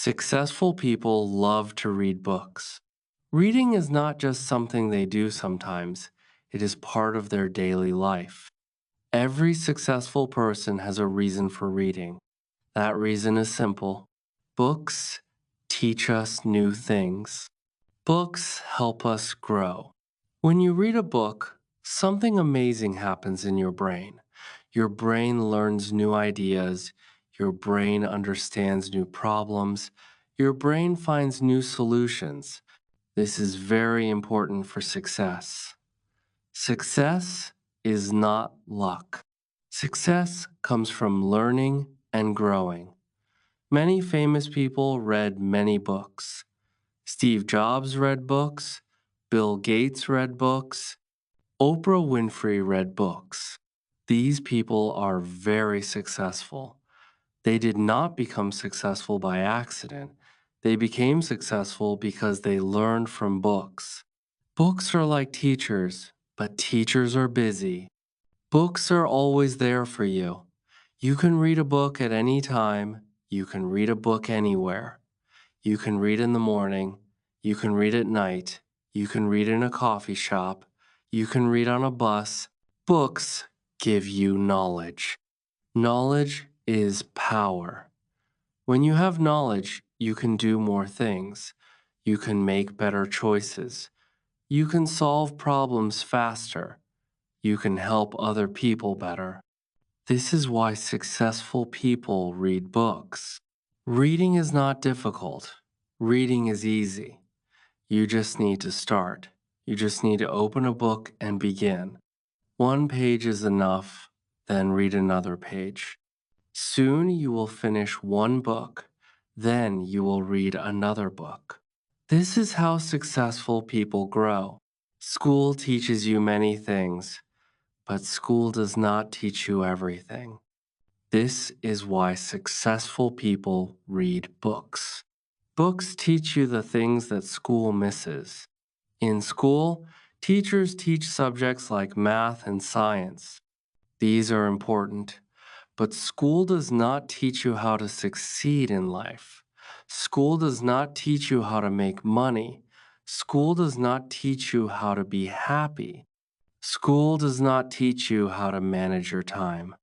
Successful people love to read books. Reading is not just something they do sometimes, it is part of their daily life. Every successful person has a reason for reading. That reason is simple. Books teach us new things. Books help us grow. When you read a book, something amazing happens in your brain. Your brain learns new ideas. Your brain understands new problems. Your brain finds new solutions. This is very important for success. Success is not luck. Success comes from learning and growing. Many famous people read many books. Steve Jobs read books. Bill Gates read books. Oprah Winfrey read books. These people are very successful. They did not become successful by accident. They became successful because they learned from books. Books are like teachers, but teachers are busy. Books are always there for you. You can read a book at any time. You can read a book anywhere. You can read in the morning. You can read at night. You can read in a coffee shop. You can read on a bus. Books give you knowledge. Knowledge is power. When you have knowledge, you can do more things. You can make better choices. You can solve problems faster. You can help other people better. This is why successful people read books. Reading is not difficult. Reading is easy. You just need to start. You just need to open a book and begin. One page is enough, then read another page. Soon you will finish one book, then you will read another book. This is how successful people grow. School teaches you many things, but school does not teach you everything. This is why successful people read books. Books teach you the things that school misses. In school, teachers teach subjects like math and science. These are important, but school does not teach you how to succeed in life. School does not teach you how to make money. School does not teach you how to be happy. School does not teach you how to manage your time.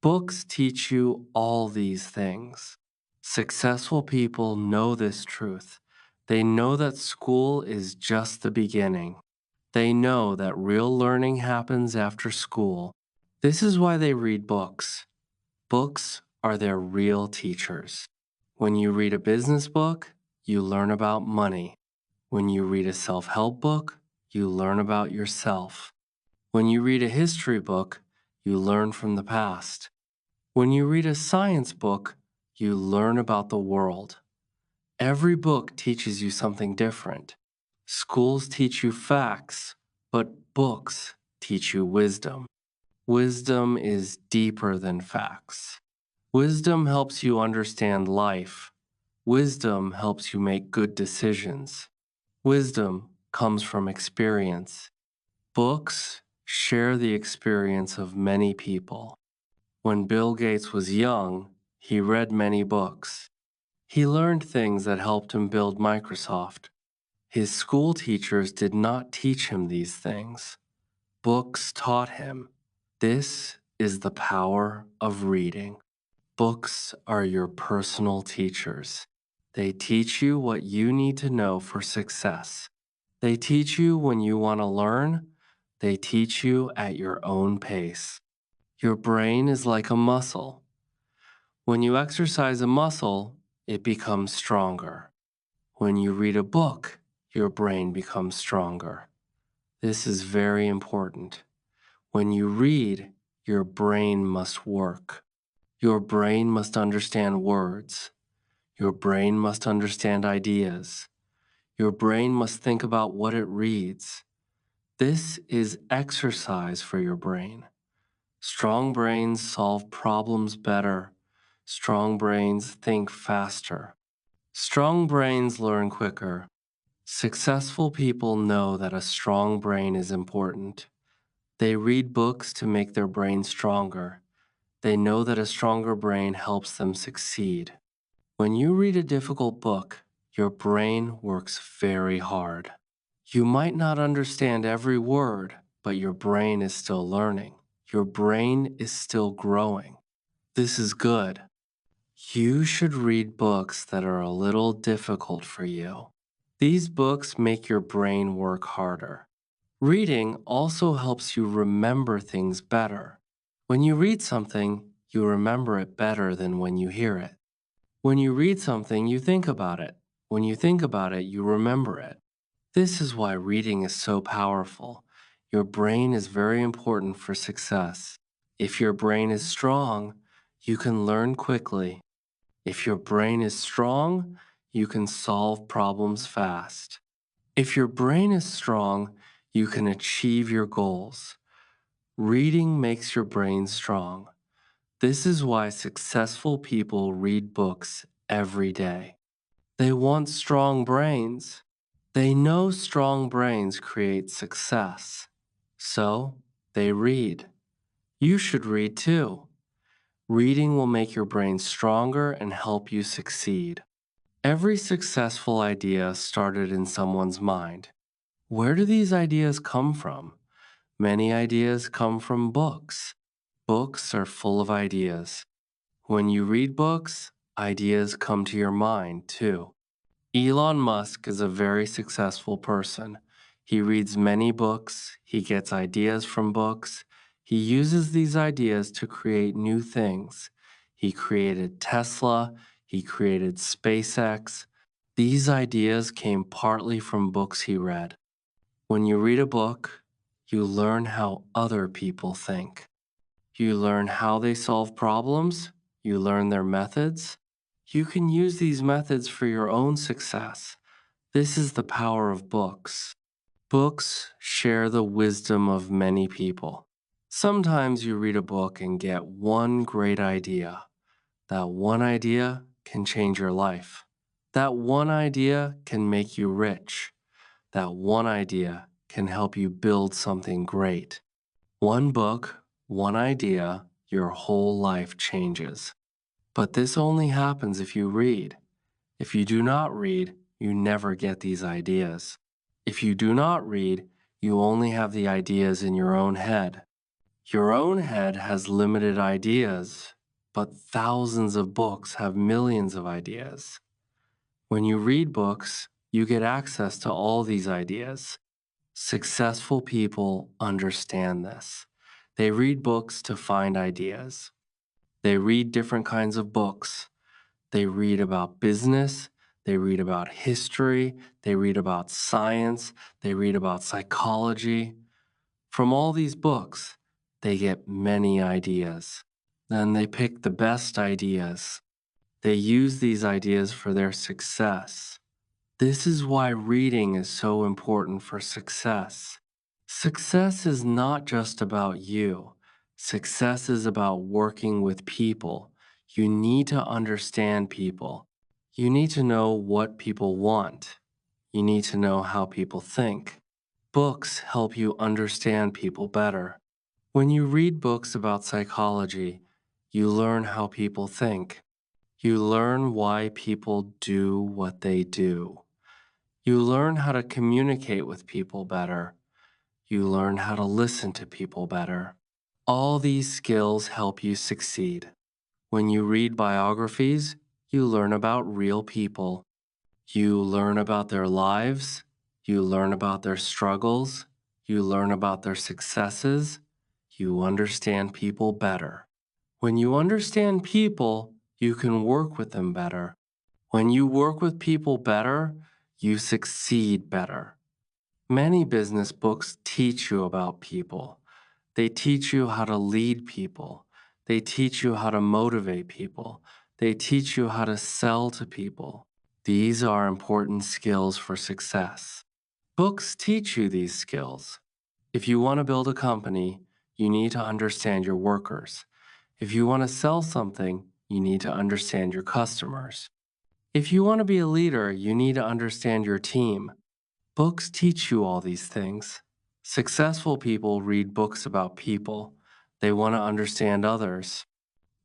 Books teach you all these things. Successful people know this truth. They know that school is just the beginning. They know that real learning happens after school. This is why they read books. Books are their real teachers. When you read a business book, you learn about money. When you read a self-help book, you learn about yourself. When you read a history book, you learn from the past. When you read a science book, you learn about the world. Every book teaches you something different. Schools teach you facts, but books teach you wisdom. Wisdom is deeper than facts. Wisdom helps you understand life. Wisdom helps you make good decisions. Wisdom comes from experience. Books share the experience of many people. When Bill Gates was young, he read many books. He learned things that helped him build Microsoft. His school teachers did not teach him these things. Books taught him. This is the power of reading. Books are your personal teachers. They teach you what you need to know for success. They teach you when you want to learn. They teach you at your own pace. Your brain is like a muscle. When you exercise a muscle, it becomes stronger. When you read a book, your brain becomes stronger. This is very important. When you read, your brain must work. Your brain must understand words. Your brain must understand ideas. Your brain must think about what it reads. This is exercise for your brain. Strong brains solve problems better. Strong brains think faster. Strong brains learn quicker. Successful people know that a strong brain is important. They read books to make their brain stronger. They know that a stronger brain helps them succeed. When you read a difficult book, your brain works very hard. You might not understand every word, but your brain is still learning. Your brain is still growing. This is good. You should read books that are a little difficult for you. These books make your brain work harder. Reading also helps you remember things better. When you read something, you remember it better than when you hear it. When you read something, you think about it. When you think about it, you remember it. This is why reading is so powerful. Your brain is very important for success. If your brain is strong, you can learn quickly. If your brain is strong, you can solve problems fast. If your brain is strong, you can achieve your goals. Reading makes your brain strong. This is why successful people read books every day. They want strong brains. They know strong brains create success. So they read. You should read too. Reading will make your brain stronger and help you succeed. Every successful idea started in someone's mind. Where do these ideas come from? Many ideas come from books. Books are full of ideas. When you read books, ideas come to your mind too. Elon Musk is a very successful person. He reads many books, he gets ideas from books, he uses these ideas to create new things. He created Tesla, he created SpaceX. These ideas came partly from books he read. When you read a book, you learn how other people think. You learn how they solve problems, you learn their methods. You can use these methods for your own success. This is the power of books. Books share the wisdom of many people. Sometimes you read a book and get one great idea. That one idea can change your life. That one idea can make you rich. That one idea can help you build something great. One book, one idea, your whole life changes. But this only happens if you read. If you do not read, you never get these ideas. If you do not read, you only have the ideas in your own head. Your own head has limited ideas, but thousands of books have millions of ideas. When you read books, you get access to all these ideas. Successful people understand this. They read books to find ideas. They read different kinds of books. They read about business. They read about history. They read about science. They read about psychology. From all these books, they get many ideas. Then they pick the best ideas. They use these ideas for their success. This is why reading is so important for success. Success is not just about you. Success is about working with people. You need to understand people. You need to know what people want. You need to know how people think. Books help you understand people better. When you read books about psychology, you learn how people think. You learn why people do what they do. You learn how to communicate with people better. You learn how to listen to people better. All these skills help you succeed. When you read biographies, you learn about real people. You learn about their lives. You learn about their struggles. You learn about their successes. You understand people better. When you understand people, you can work with them better. When you work with people better, you succeed better. Many business books teach you about people. They teach you how to lead people. They teach you how to motivate people. They teach you how to sell to people. These are important skills for success. Books teach you these skills. If you want to build a company, you need to understand your workers. If you want to sell something, you need to understand your customers. If you want to be a leader, you need to understand your team. Books teach you all these things. Successful people read books about people. They want to understand others.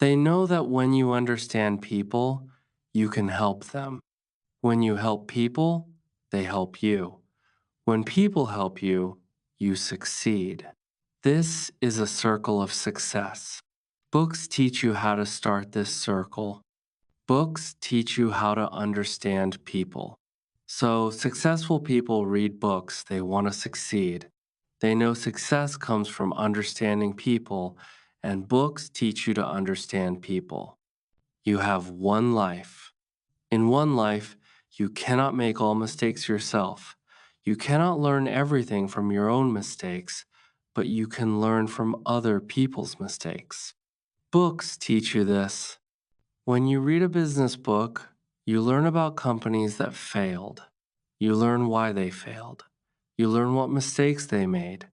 They know that when you understand people, you can help them. When you help people, they help you. When people help you, you succeed. This is a circle of success. Books teach you how to start this circle. Books teach you how to understand people. So, successful people read books, they want to succeed. They know success comes from understanding people, and books teach you to understand people. You have one life. In one life, you cannot make all mistakes yourself. You cannot learn everything from your own mistakes, but you can learn from other people's mistakes. Books teach you this. When you read a business book, you learn about companies that failed. You learn why they failed. You learn what mistakes they made.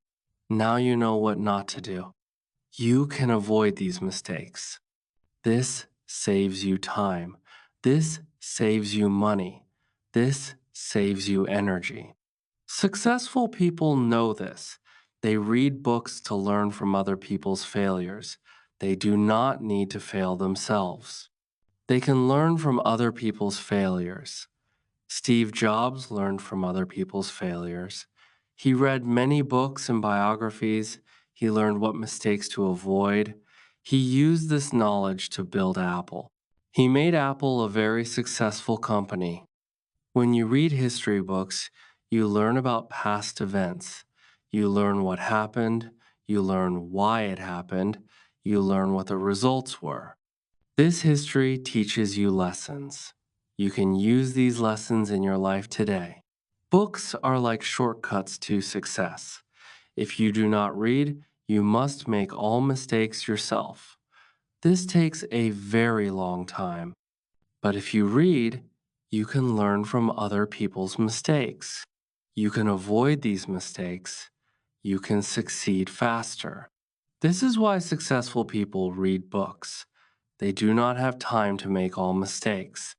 Now you know what not to do. You can avoid these mistakes. This saves you time. This saves you money. This saves you energy. Successful people know this. They read books to learn from other people's failures. They do not need to fail themselves. They can learn from other people's failures. Steve Jobs learned from other people's failures. He read many books and biographies. He learned what mistakes to avoid. He used this knowledge to build Apple. He made Apple a very successful company. When you read history books, you learn about past events. You learn what happened. You learn why it happened. You learn what the results were. This history teaches you lessons. You can use these lessons in your life today. Books are like shortcuts to success. If you do not read, you must make all mistakes yourself. This takes a very long time. But if you read, you can learn from other people's mistakes. You can avoid these mistakes. You can succeed faster. This is why successful people read books. They do not have time to make all mistakes.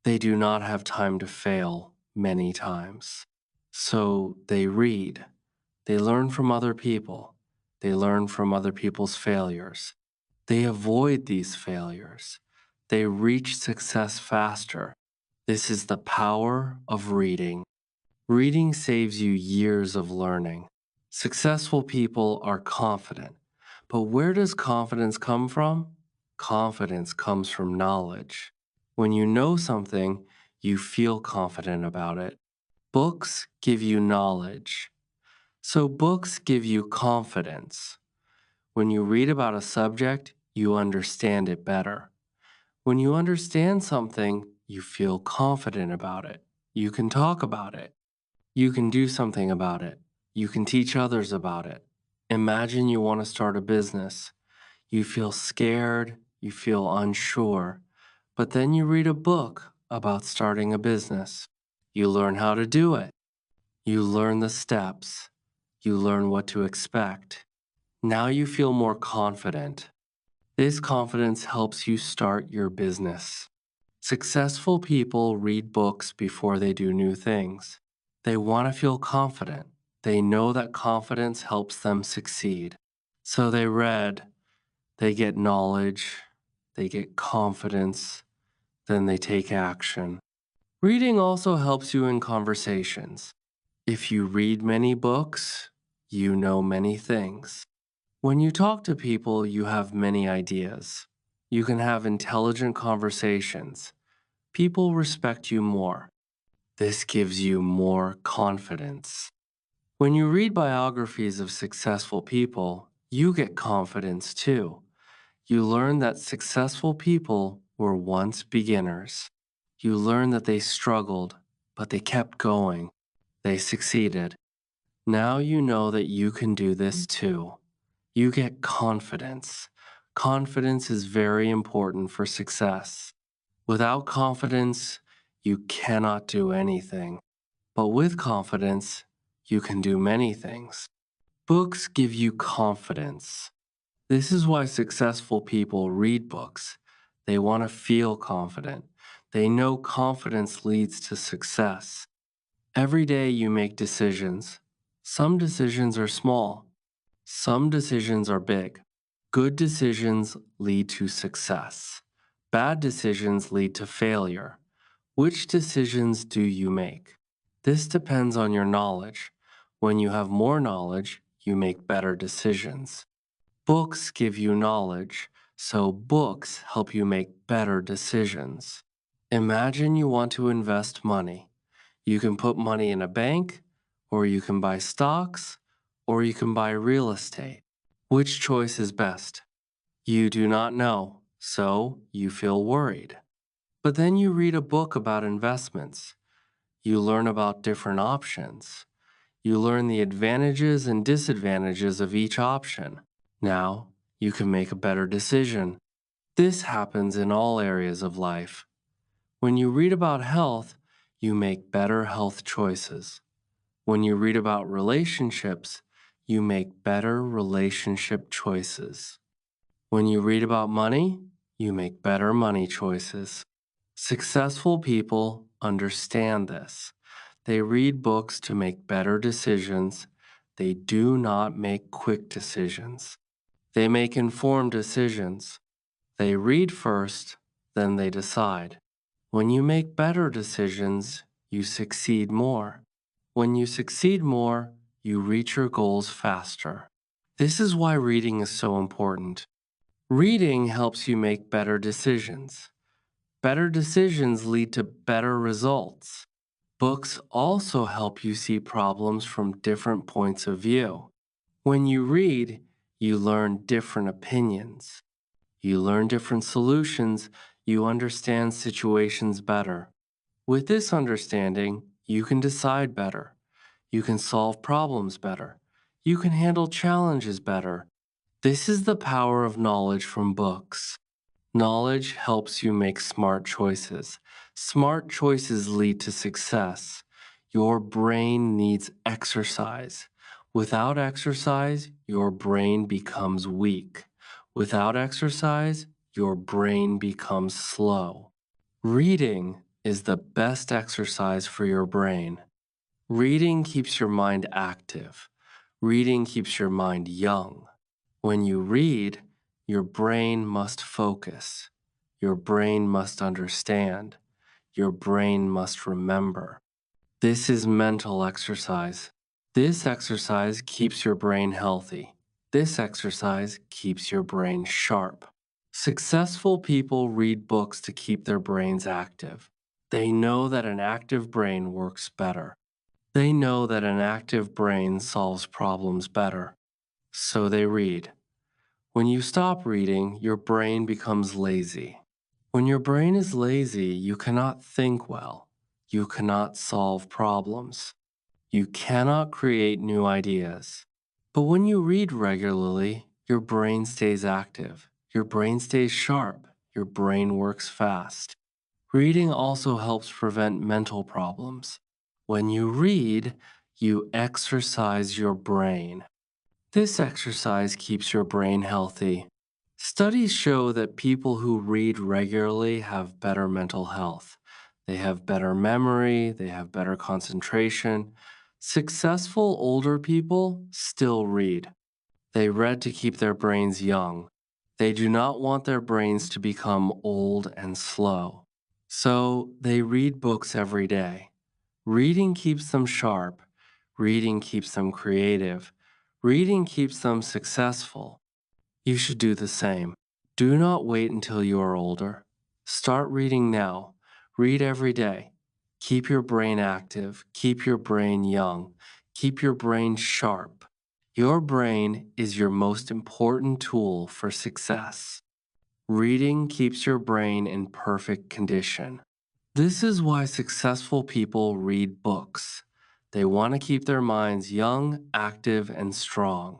They do not have time to fail many times. So they read. They learn from other people. They learn from other people's failures. They avoid these failures. They reach success faster. This is the power of reading. Reading saves you years of learning. Successful people are confident. But where does confidence come from? Confidence comes from knowledge. When you know something, you feel confident about it. Books give you knowledge. So books give you confidence. When you read about a subject, you understand it better. When you understand something, you feel confident about it. You can talk about it. You can do something about it. You can teach others about it. Imagine you want to start a business. You feel scared, you feel unsure, but then you read a book about starting a business. You learn how to do it. You learn the steps. You learn what to expect. Now you feel more confident. This confidence helps you start your business. Successful people read books before they do new things. They want to feel confident. They know that confidence helps them succeed. So they read, they get knowledge, they get confidence, then they take action. Reading also helps you in conversations. If you read many books, you know many things. When you talk to people, you have many ideas. You can have intelligent conversations. People respect you more. This gives you more confidence. When you read biographies of successful people, you get confidence too. You learn that successful people were once beginners. You learn that they struggled, but they kept going. They succeeded. Now you know that you can do this too. You get confidence. Confidence is very important for success. Without confidence, you cannot do anything. But with confidence, you can do many things. Books give you confidence. This is why successful people read books. They want to feel confident. They know confidence leads to success. Every day you make decisions. Some decisions are small. Some decisions are big. Good decisions lead to success. Bad decisions lead to failure. Which decisions do you make? This depends on your knowledge. When you have more knowledge, you make better decisions. Books give you knowledge, so books help you make better decisions. Imagine you want to invest money. You can put money in a bank, or you can buy stocks, or you can buy real estate. Which choice is best? You do not know, so you feel worried. But then you read a book about investments. You learn about different options. You learn the advantages and disadvantages of each option. Now, you can make a better decision. This happens in all areas of life. When you read about health, you make better health choices. When you read about relationships, you make better relationship choices. When you read about money, you make better money choices. Successful people understand this. They read books to make better decisions. They do not make quick decisions. They make informed decisions. They read first, then they decide. When you make better decisions, you succeed more. When you succeed more, you reach your goals faster. This is why reading is so important. Reading helps you make better decisions. Better decisions lead to better results. Books also help you see problems from different points of view. When you read, you learn different opinions. You learn different solutions. You understand situations better. With this understanding, you can decide better. You can solve problems better. You can handle challenges better. This is the power of knowledge from books. Knowledge helps you make smart choices. Smart choices lead to success. Your brain needs exercise. Without exercise, your brain becomes weak. Without exercise, your brain becomes slow. Reading is the best exercise for your brain. Reading keeps your mind active. Reading keeps your mind young. When you read, your brain must focus. Your brain must understand. Your brain must remember. This is mental exercise. This exercise keeps your brain healthy. This exercise keeps your brain sharp. Successful people read books to keep their brains active. They know that an active brain works better. They know that an active brain solves problems better. So they read. When you stop reading, your brain becomes lazy. When your brain is lazy, you cannot think well. You cannot solve problems. You cannot create new ideas. But when you read regularly, your brain stays active. Your brain stays sharp. Your brain works fast. Reading also helps prevent mental problems. When you read, you exercise your brain. This exercise keeps your brain healthy. Studies show that people who read regularly have better mental health. They have better memory, they have better concentration. Successful older people still read. They read to keep their brains young. They do not want their brains to become old and slow. So they read books every day. Reading keeps them sharp. Reading keeps them creative. Reading keeps them successful. You should do the same. Do not wait until you are older. Start reading now. Read every day. Keep your brain active. Keep your brain young. Keep your brain sharp. Your brain is your most important tool for success. Reading keeps your brain in perfect condition. This is why successful people read books. They want to keep their minds young, active, and strong.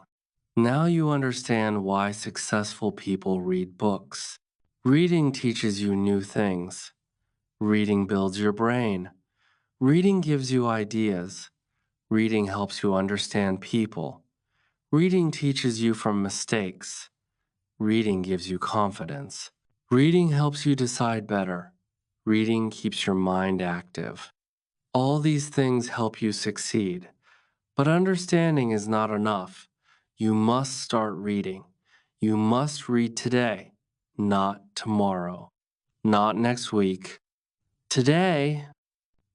Now you understand why successful people read books. Reading teaches you new things. Reading builds your brain. Reading gives you ideas. Reading helps you understand people. Reading teaches you from mistakes. Reading gives you confidence. Reading helps you decide better. Reading keeps your mind active. All these things help you succeed. But understanding is not enough. You must start reading. You must read today, not tomorrow. not next week. Today,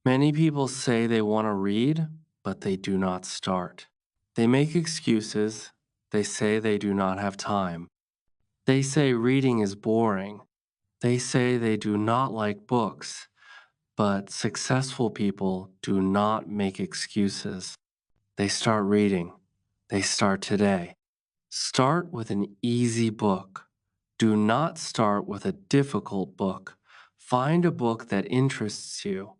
many people say they want to read, but they do not start. They make excuses. They say they do not have time. They say reading is boring. They say they do not like books. But successful people do not make excuses. They start reading. They start today. Start with an easy book. Do not start with a difficult book. Find a book that interests you.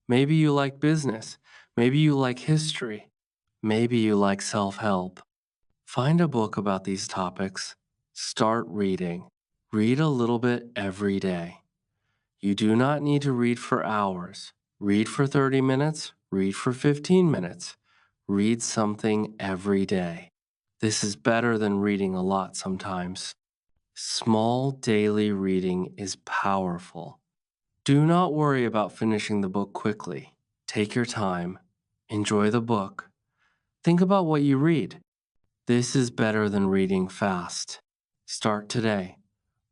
Maybe you like business. Maybe you like history. Maybe you like self-help. Find a book about these topics. Start reading. Read a little bit every day. You do not need to read for hours. Read for 30 minutes. Read for 15 minutes. Read something every day. This is better than reading a lot sometimes. Small daily reading is powerful. Do not worry about finishing the book quickly. Take your time. Enjoy the book. Think about what you read. This is better than reading fast. Start today.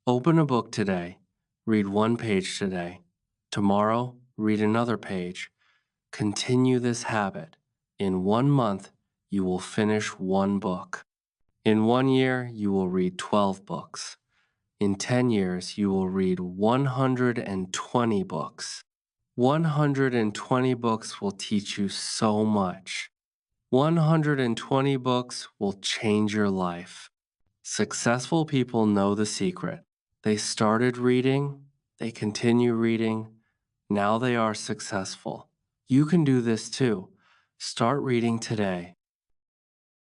Open a book today. Read one page today. Tomorrow, read another page. Continue this habit. In 1 month, you will finish one book. In 1 year, you will read 12 books. In 10 years, you will read 120 books. 120 books will teach you so much. 120 books will change your life. Successful people know the secret. They started reading, they continue reading, now they are successful. You can do this too. Start reading today.